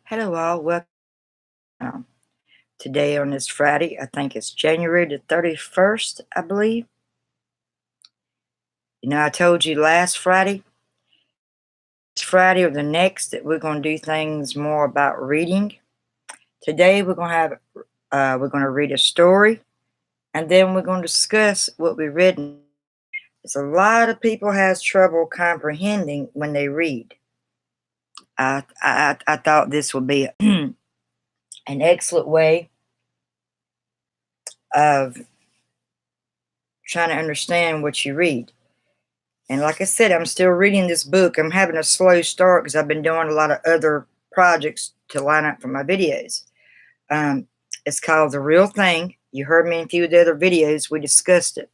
Hello, all. Welcome. um, Today on this Friday, I think it's January the 31st, I believe. I told you last Friday, this Friday or the next, that we're going to do things more about reading. Today, we're going to read a story, and then we're going to discuss what we read. It's a lot of people has trouble comprehending when they read. I thought this would be an excellent way of trying to understand what you read. And like I said, I'm still reading this book. I'm having a slow start because I've been doing a lot of other projects to line up for my videos. Um, it's called The Real Thing. You heard me in a few of the other videos. We discussed it.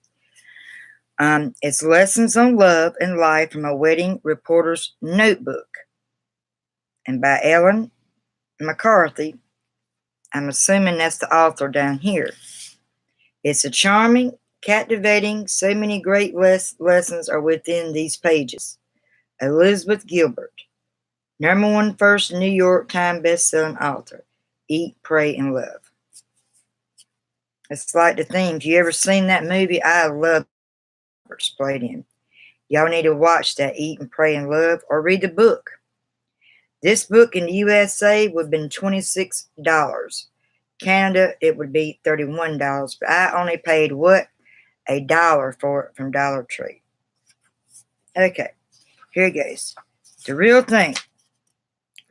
It's Lessons on Love and Life from a Wedding Reporter's Notebook. And by Ellen McCarthy. I'm assuming that's the author down here. It's a charming, captivating, so many great lessons are within these pages. Elizabeth Gilbert, #1 first New York Times best-selling author. Eat, Pray, and Love. It's like the theme. If you ever seen that movie, I love Roberts played in. Y'all need to watch that, Eat and Pray and Love, or read the book. This book in the USA would have been $26. Canada, it would be $31. But I only paid what? $1 for it from Dollar Tree. Okay, here it goes. The Real Thing.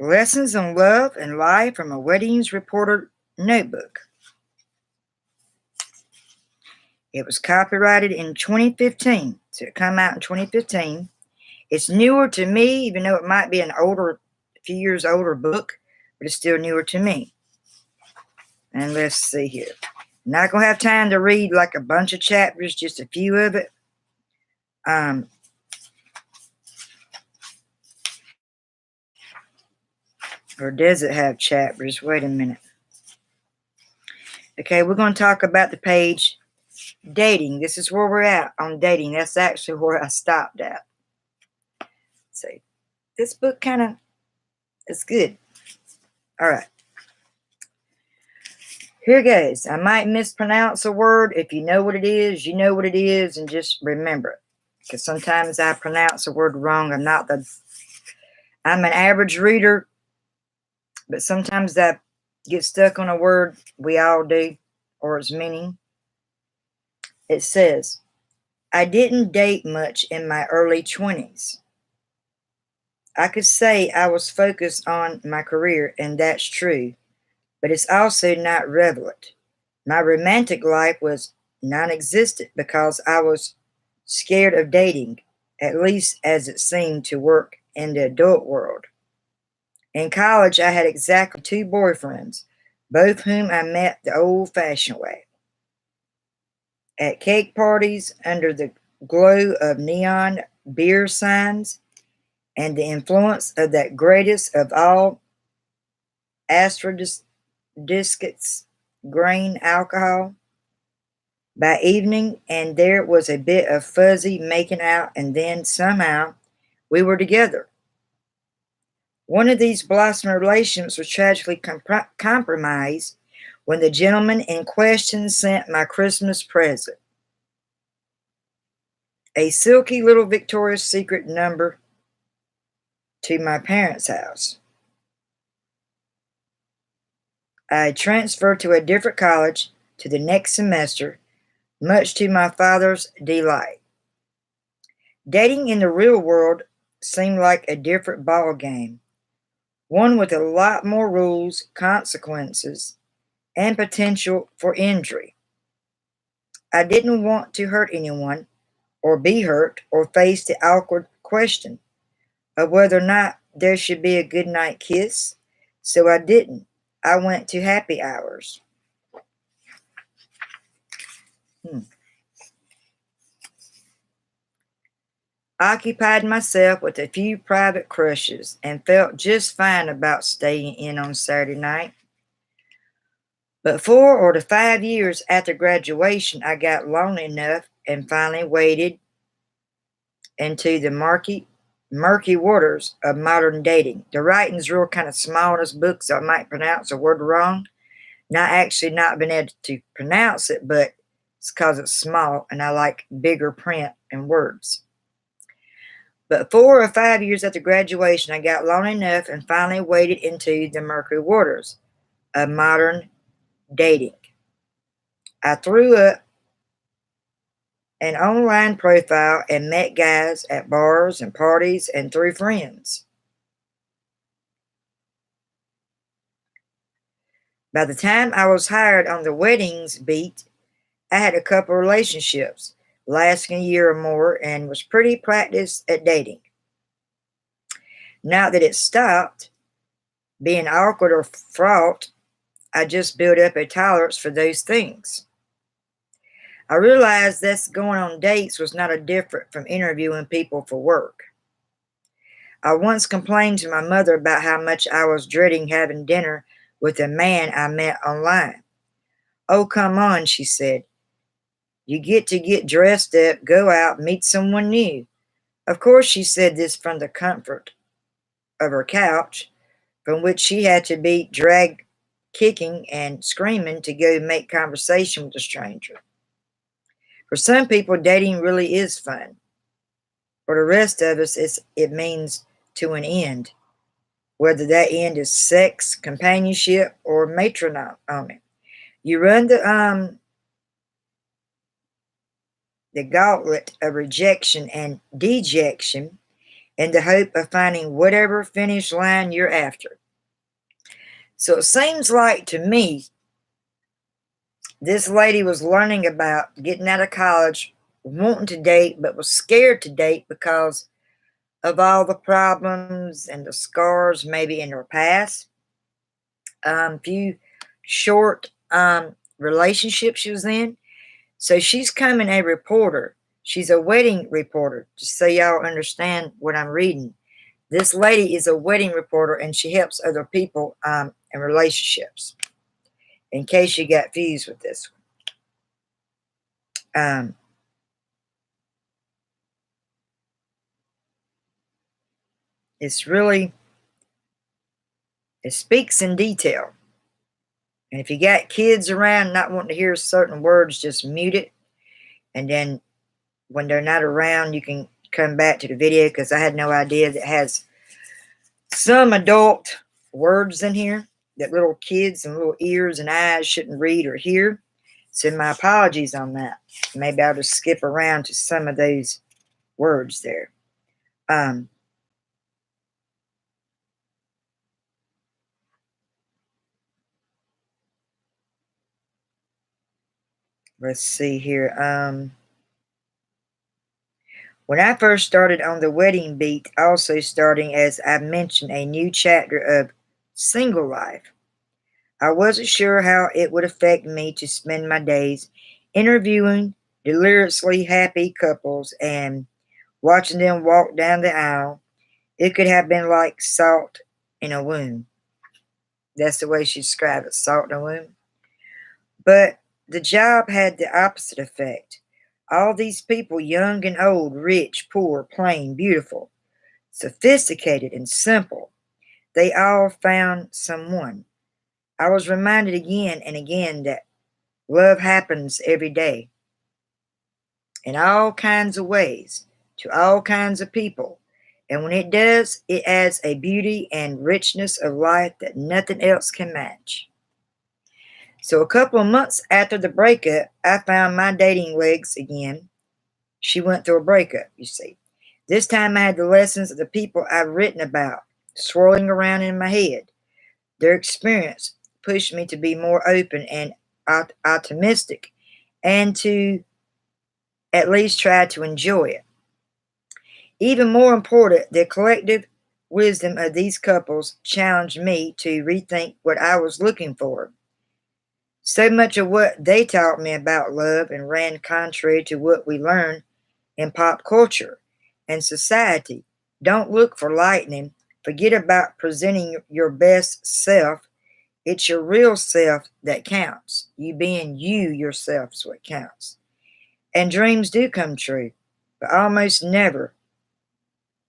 Lessons on Love and Life from a Weddings Reporter Notebook. It was copyrighted in 2015, so it came out in 2015. It's newer to me, even though it might be a few years older book, but it's still newer to me. And let's see here. I'm not going to have time to read like a bunch of chapters, just a few of it. Or does it have chapters? Wait a minute. Okay, we're going to talk about the page Dating. This is where we're at on dating. That's actually where I stopped at. See, this book kind of is good. All right. Here goes. I might mispronounce a word. If you know what it is, you know what it is, and just remember it. Because sometimes I pronounce a word wrong. I'm an average reader, but sometimes I get stuck on a word. We all do, or its meaning. It says, I didn't date much in my early 20s. I could say I was focused on my career, and that's true, but it's also not relevant. My romantic life was non-existent because I was scared of dating, at least as it seemed to work in the adult world. In college, I had exactly 2 boyfriends, both whom I met the old-fashioned way. At cake parties under the glow of neon beer signs and the influence of that greatest of all aphrodisiacs, grain alcohol. By evening, and there was a bit of fuzzy making out, and then somehow we were together. One of these blossoming relations was tragically compromised when the gentleman in question sent my Christmas present, a silky little Victoria's Secret number, to my parents' house. I transferred to a different college to the next semester, much to my father's delight. Dating in the real world seemed like a different ball game, one with a lot more rules, consequences, and potential for injury. I didn't want to hurt anyone, or be hurt, or face the awkward question of whether or not there should be a goodnight kiss, so I didn't. I went to happy hours. Occupied myself with a few private crushes and felt just fine about staying in on Saturday night. But 4 or 5 years after graduation, I got lonely enough and finally waded into the murky Murky Waters of Modern Dating. The writing's real kind of small in this book, so I might pronounce a word wrong. Not been able to pronounce it, but it's because it's small and I like bigger print and words. But 4 or 5 years after graduation, I got lonely enough and finally waded into the murky waters of modern dating. I threw up an online profile and met guys at bars and parties and through friends. By the time I was hired on the weddings beat, I had a couple relationships lasting a year or more and was pretty practiced at dating. Now that it stopped being awkward or fraught, I just built up a tolerance for those things. I realized that going on dates was not a different from interviewing people for work. I once complained to my mother about how much I was dreading having dinner with a man I met online. "Oh, come on," she said. "You get to get dressed up, go out, meet someone new." Of course, she said this from the comfort of her couch, from which she had to be dragged kicking and screaming to go make conversation with a stranger. For some people, dating really is fun. For the rest of us, it means to an end, whether that end is sex, companionship, or matrimony. You run the gauntlet of rejection and dejection in the hope of finding whatever finish line you're after. So it seems like to me, this lady was learning about getting out of college, wanting to date, but was scared to date because of all the problems and the scars maybe in her past. Few short relationships she was in. So she's coming a reporter. She's a wedding reporter, just so y'all understand what I'm reading. This lady is a wedding reporter and she helps other people in relationships. In case you got fused with this one. It's really, it speaks in detail. And if you got kids around not wanting to hear certain words, just mute it. And then when they're not around, you can come back to the video, because I had no idea that it has some adult words in here that little kids and little ears and eyes shouldn't read or hear. So my apologies on that. Maybe I'll just skip around to some of those words there. Let's see here. When I first started on the wedding beat, also starting, as I mentioned, a new chapter of single life, I wasn't sure how it would affect me to spend my days interviewing deliriously happy couples and watching them walk down the aisle. It could have been like salt in a wound. That's the way she described it, salt in a wound. But the job had the opposite effect. All these people, young and old, rich, poor, plain, beautiful, sophisticated, and simple, they all found someone. I was reminded again and again that love happens every day, in all kinds of ways, to all kinds of people. And when it does, it adds a beauty and richness of life that nothing else can match. So a couple of months after the breakup, I found my dating legs again. She went through a breakup, you see. This time I had the lessons of the people I'd written about swirling around in my head. Their experience pushed me to be more open and optimistic, and to at least try to enjoy it. Even more important, the collective wisdom of these couples challenged me to rethink what I was looking for. So much of what they taught me about love and ran contrary to what we learn in pop culture and society. Don't look for lightning. Forget about presenting your best self. It's your real self that counts. You being you yourself is what counts. And dreams do come true, but almost never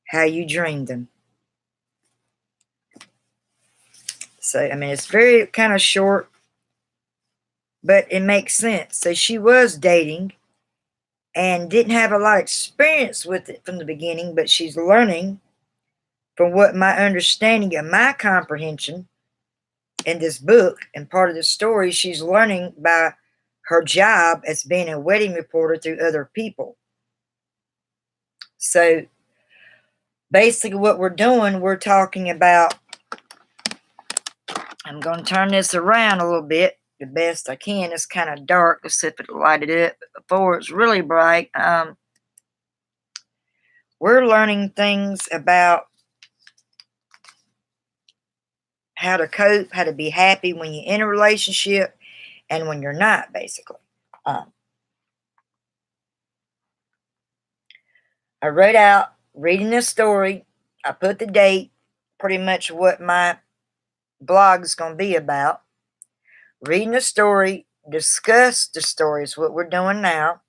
how you dreamed them. So, I mean, it's very kind of short, but it makes sense. So she was dating and didn't have a lot of experience with it from the beginning, but she's learning from what my understanding and my comprehension in this book and part of the story, she's learning by her job as being a wedding reporter through other people. So basically what we're doing, we're talking about, I'm going to turn this around a little bit the best I can. It's kind of dark. Let's see if it'll light it up. But before it's really bright, we're learning things about how to cope, how to be happy when you're in a relationship and when you're not, basically. I wrote out, reading this story, I put the date, pretty much what my blog is going to be about. Reading the story, discuss the story is what we're doing now.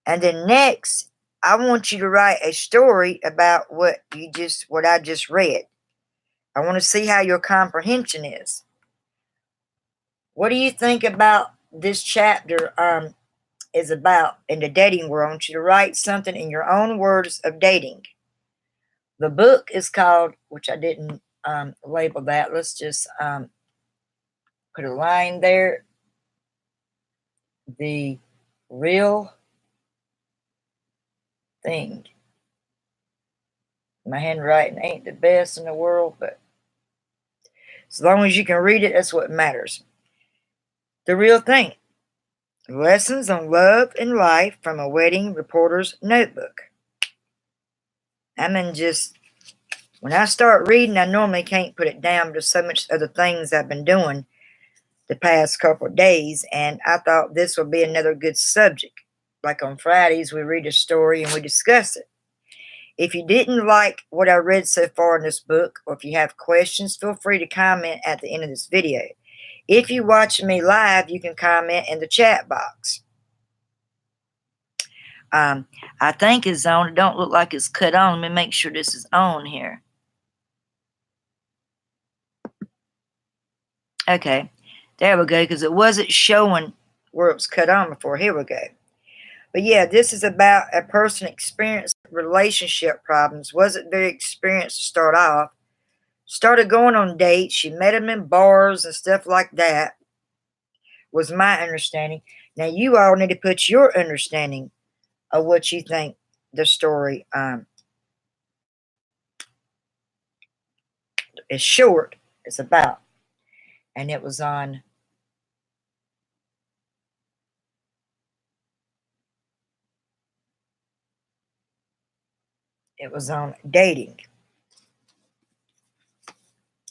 And then next, I want you to write a story about what I just read. I want to see how your comprehension is. What do you think about this chapter is about in the dating world? I want you to write something in your own words of dating. The book is called, which I didn't label that. Let's just put a line there. The Real Thing. My handwriting ain't the best in the world, but as long as you can read it, that's what matters. The Real Thing. Lessons on Love and Life from a Wedding Reporter's Notebook. I mean, just when I start reading, I normally can't put it down. There's so much other things I've been doing the past couple of days, and I thought this would be another good subject. Like on Fridays, we read a story and we discuss it. If you didn't like what I read so far in this book, or if you have questions, feel free to comment at the end of this video. If you're watching me live, you can comment in the chat box. I think it's on. It don't look like it's cut on. Let me make sure this is on here. Okay, there we go, because it wasn't showing where it was cut on before. Here we go. But yeah, this is about a person experiencing relationship problems. Wasn't very experienced to start off. Started going on dates. She met him in bars and stuff like that, was my understanding. Now, you all need to put your understanding of what you think the story is short. It's about. And it was on dating.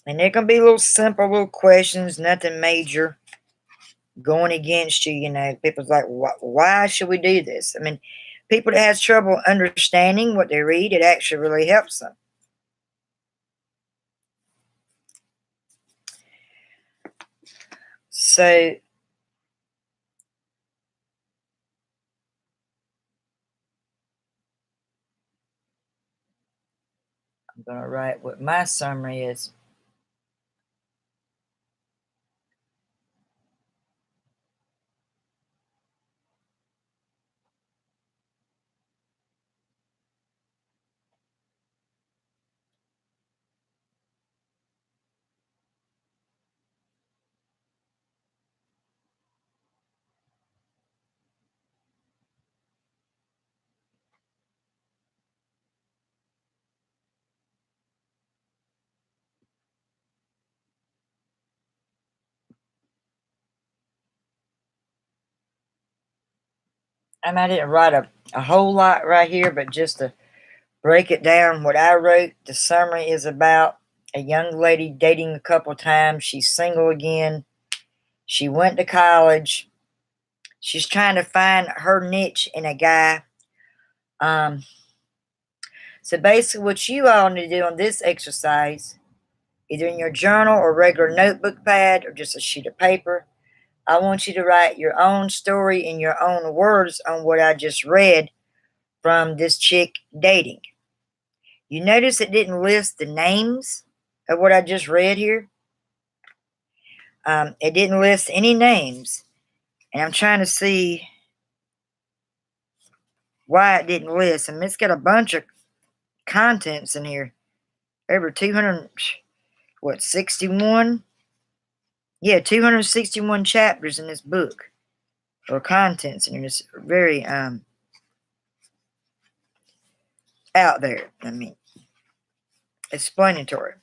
And there can be little simple little questions, nothing major going against you. You know, people's like, why should we do this? I mean, people that has trouble understanding what they read, it actually really helps them. So I'm going to write what my summary is. I didn't write a whole lot right here, but just to break it down, what I wrote, the summary is about a young lady dating a couple times. She's single again. She went to college. She's trying to find her niche in a guy. So basically what you all need to do on this exercise, either in your journal or regular notebook pad or just a sheet of paper, I want you to write your own story in your own words on what I just read from this chick dating. You notice it didn't list the names of what I just read here. It didn't list any names. And I'm trying to see why it didn't list. I mean, it's got a bunch of contents in here. Over 200, 61? Yeah, 261 chapters in this book. Or contents in here. It's very, out there. I mean, explanatory.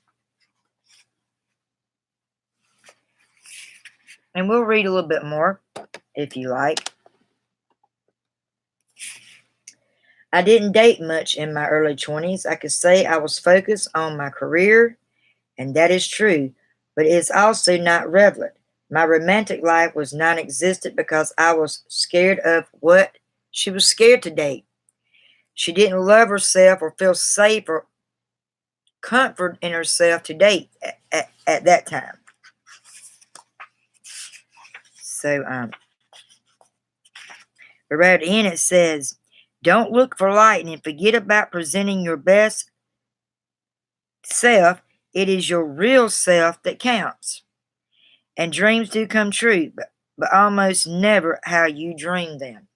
And we'll read a little bit more, if you like. I didn't date much in my early 20s. I could say I was focused on my career, and that is true, but it's also not relevant. My romantic life was non-existent because I was scared of what she was scared to date. She didn't love herself or feel safe or comfort in herself to date at that time. So, right at the end it says, don't look for light and forget about presenting your best self. It is your real self that counts. And dreams do come true, but almost never how you dream them.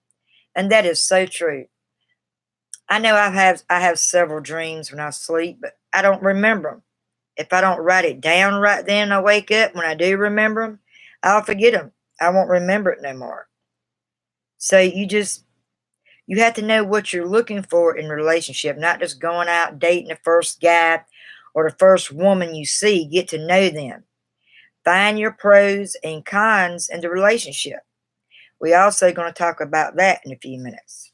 And that is so true. I know I have several dreams when I sleep, but I don't remember them. If I don't write it down right then I wake up, when I do remember them, I'll forget them. I won't remember it no more. So you have to know what you're looking for in a relationship, not just going out dating the first guy or the first woman you see. Get to know them. Find your pros and cons in the relationship. We also going to talk about that in a few minutes.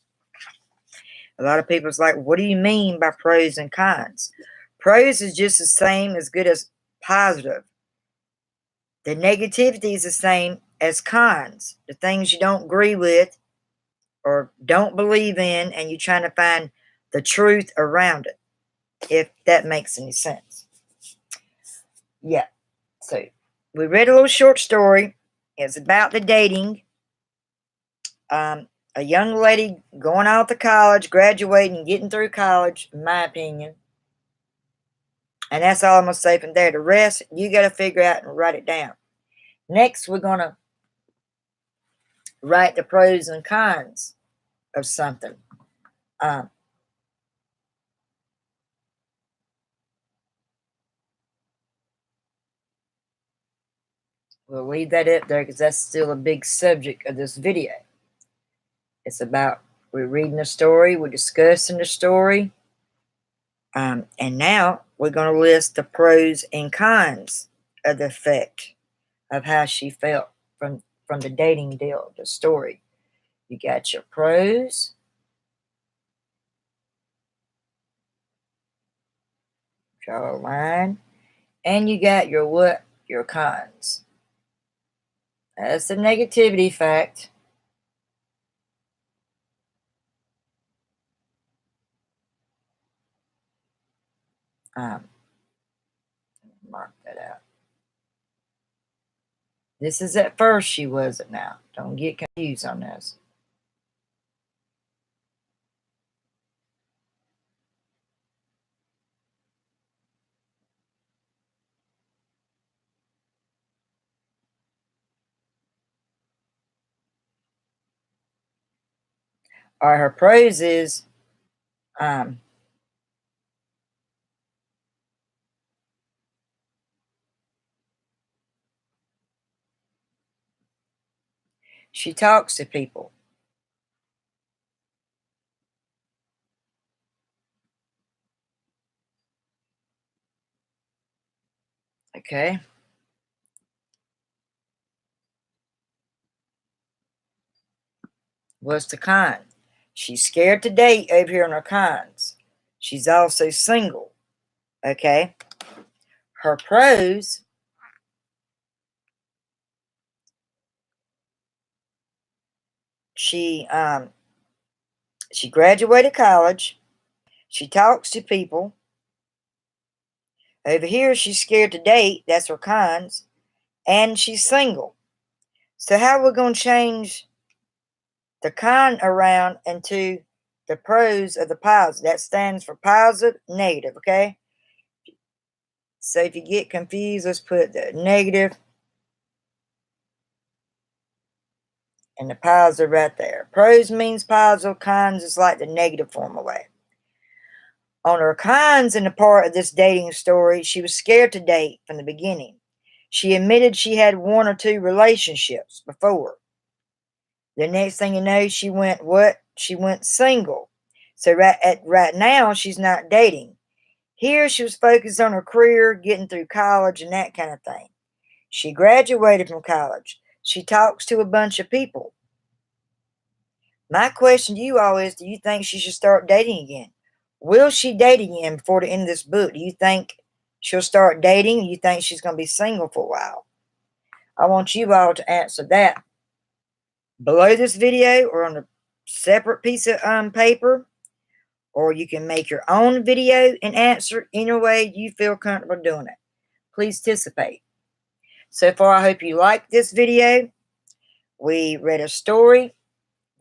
A lot of people's like, what do you mean by pros and cons? Pros is just the same as good as positive. The negativity is the same as cons. The things you don't agree with or don't believe in, and you're trying to find the truth around it, if that makes any sense. Yeah. So we read a little short story. It's about the dating. A young lady going out to college, graduating, getting through college, in my opinion. And that's all I'm going to say from there. The rest, you got to figure out and write it down. Next, we're going to write the pros and cons of something. We'll leave that up there because that's still a big subject of this video. It's about, we're reading the story, we're discussing the story. And now we're going to list the pros and cons of the effect of how she felt from the dating deal, the story. You got your pros. Draw a line. And you got your what? Your cons. That's the negativity fact. Mark that out. This is at first, she wasn't now. Don't get confused on this. All right, her pros is she talks to people. Okay. What's the con? She's scared to date over here on her cons. She's also single. Okay. Her pros. She graduated college. She talks to people. Over here, she's scared to date. That's her cons. And she's single. So how are we going to change the con around into the pros of the positive. That stands for positive, negative, okay? So if you get confused, let's put the negative and the positive right there. Pros means positive, cons is like the negative form away. On her cons in the part of this dating story, she was scared to date from the beginning. She admitted she had 1 or 2 relationships before. The next thing you know, she went what? She went single. So right now, she's not dating. Here, she was focused on her career, getting through college, and that kind of thing. She graduated from college. She talks to a bunch of people. My question to you all is, do you think she should start dating again? Will she date again before the end of this book? Do you think she'll start dating? Or you think she's going to be single for a while? I want you all to answer that below this video or on a separate piece of paper. Or you can make your own video and answer any way you feel comfortable doing it. Please participate. So far, I hope you liked this video. We read a story,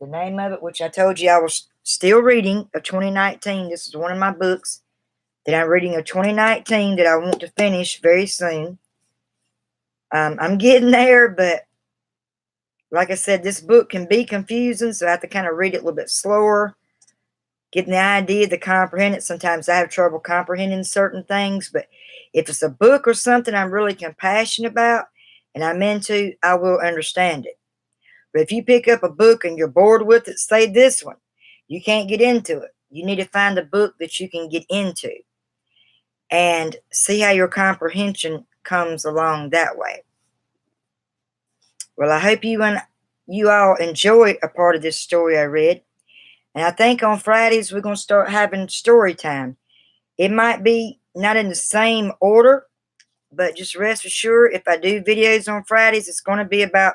the name of it, which I told you I was still reading, of 2019. This is one of my books that I'm reading of 2019 that I want to finish very soon. I'm getting there, but like I said, this book can be confusing, so I have to kind of read it a little bit slower, getting the idea to comprehend it. Sometimes I have trouble comprehending certain things, but if it's a book or something I'm really compassionate about and I'm into, I will understand it. But if you pick up a book and you're bored with it, say this one. You can't get into it. You need to find a book that you can get into and see how your comprehension comes along that way. Well, I hope you all enjoy a part of this story I read. And I think on Fridays we're going to start having story time. It might be not in the same order, but just rest assured if I do videos on Fridays, it's going to be about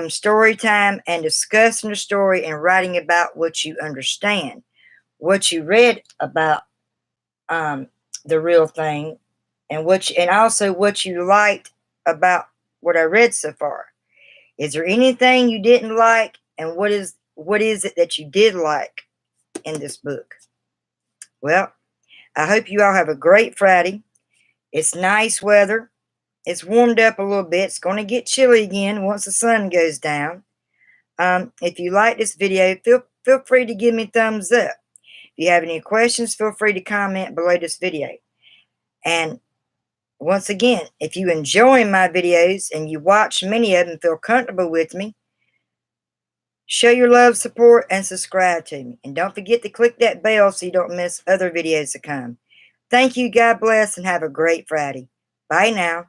story time and discussing the story and writing about what you understand, what you read about the real thing, and also what you liked about what I read so far. Is there anything you didn't like, and what is it that you did like in this book? Well, I hope you all have a great Friday. It's nice weather. It's warmed up a little bit. It's going to get chilly again once the sun goes down. If you like this video, feel free to give me a thumbs up. If you have any questions, feel free to comment below this video. And once again, if you enjoy my videos and you watch many of them and feel comfortable with me, show your love, support, and subscribe to me. And don't forget to click that bell so you don't miss other videos to come. Thank you, God bless, and have a great Friday. Bye now.